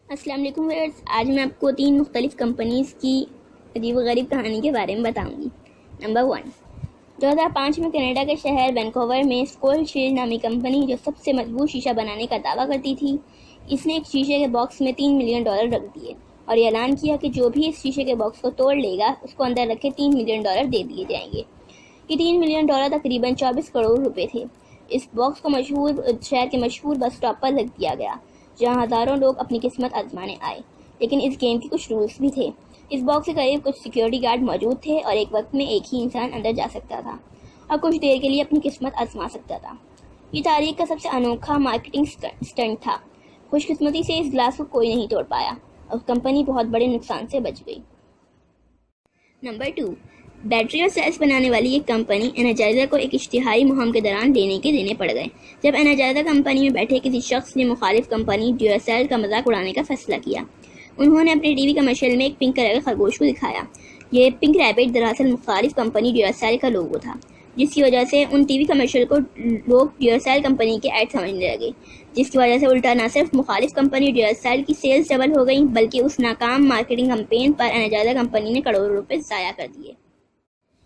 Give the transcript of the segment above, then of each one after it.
السلام علیکم ویئرز، آج میں آپ کو 3 مختلف کمپنیز کی عجیب و غریب کہانی کے بارے میں بتاؤں گی۔ نمبر 1، 2005 میں کینیڈا کے شہر وینکوور میں اسکول شیلڈ نامی کمپنی جو سب سے مضبوط شیشہ بنانے کا دعویٰ کرتی تھی، اس نے ایک شیشے کے باکس میں $3 ملین رکھ دیے اور یہ اعلان کیا کہ جو بھی اس شیشے کے باکس کو توڑ لے گا اس کو اندر رکھے $3 ملین دے دیے جائیں گے۔ یہ $3 ملین تقریباً 24 کروڑ روپے تھے۔ اس باکس کو شہر کے مشہور بس اسٹاپ پر رکھ دیا گیا، جہاں ہزاروں لوگ اپنی قسمت آزمانے آئے۔ لیکن اس گیم کی کچھ رولز بھی تھے۔ اس باکس کے قریب کچھ سیکیورٹی گارڈ موجود تھے اور ایک وقت میں ایک ہی انسان اندر جا سکتا تھا اور کچھ دیر کے لیے اپنی قسمت آزما سکتا تھا۔ یہ تاریخ کا سب سے انوکھا مارکیٹنگ اسٹنٹ تھا۔ خوش قسمتی سے اس گلاس کو کوئی نہیں توڑ پایا اور کمپنی بہت بڑے نقصان سے بچ گئی۔ نمبر 2، بیٹری اور سیلز بنانے والی ایک کمپنی انرجائزر کو ایک اشتہاری مہم کے دوران دینے پڑ گئے۔ جب انرجائزر کمپنی میں بیٹھے کسی شخص نے مخالف کمپنی ڈیورسیل کا مذاق اڑانے کا فیصلہ کیا۔ انہوں نے اپنے ٹی وی کمرشل میں ایک پنک کلر کے خرگوش کو دکھایا۔ یہ پنک ریبٹ دراصل مخالف کمپنی ڈیورسیل کا لوگو تھا، جس کی وجہ سے ان ٹی وی کمرشل کو لوگ ڈیورسیل کمپنی کے ایڈ سمجھنے لگے، جس کی وجہ سے الٹا نہ صرف مخالف کمپنی ڈیورسیل کی سیلز ڈبل ہو گئی، بلکہ اس ناکام مارکیٹنگ کمپین پر انرجائزر کمپنی نے کروڑوں روپے ضائع کر دیے۔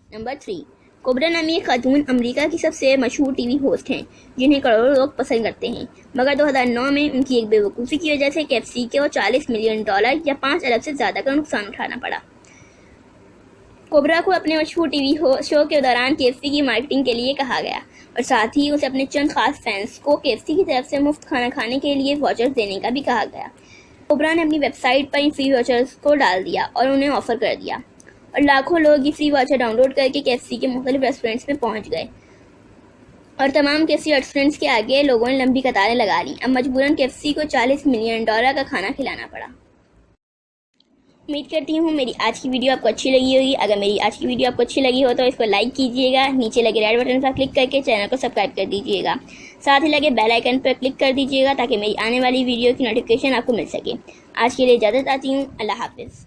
نمبر 3، کوبرا نامی ایک خاتون امریکہ کی سب سے مشہور ٹی وی ہوسٹ ہیں جنہیں کروڑوں لوگ پسند کرتے ہیں، مگر 2009 میں ان کی ایک بے وقوفی کی وجہ سے KFC کو $40 ملین یا 5 ارب سے زیادہ کا نقصان اٹھانا پڑا۔ کوبرا کو اپنے مشہور ٹی وی شو کے دوران KFC کی مارکیٹنگ کے لیے کہا گیا اور ساتھ ہی اسے اپنے چند خاص فینس کو KFC کی طرف سے مفت کھانا کھانے کے لیے واچرز دینے کا بھی کہا گیا۔ کوبرا نے اپنی ویب سائٹ پر ان فری واچرز کو ڈال دیا اور انہیں آفر کر دیا، اور لاکھوں لوگ یہ فری واچر ڈاؤن لوڈ کر کے KFC کے مختلف ریسٹورنٹس میں پہنچ گئے اور تمام KFC ریسٹورنٹس کے آگے لوگوں نے لمبی قطاریں لگا لیں۔ اب مجبوراً KFC کو $40 ملین کا کھانا کھلانا پڑا۔ امید کرتی ہوں میری آج کی ویڈیو آپ کو اچھی لگی ہوگی۔ اگر میری آج کی ویڈیو آپ کو اچھی لگی ہو تو اس کو لائک کیجیے گا، نیچے لگے ریڈ بٹن پر کلک کر کے چینل کو سبسکرائب کر دیجیے گا، ساتھ ہی لگے بیل آئیکن پر کلک کر دیجیے گا تاکہ میری آنے والی ویڈیو کی نوٹیفیکیشن آپ کو مل سکے۔ آج کے لیے اجازت چاہتی ہوں۔ اللہ حافظ۔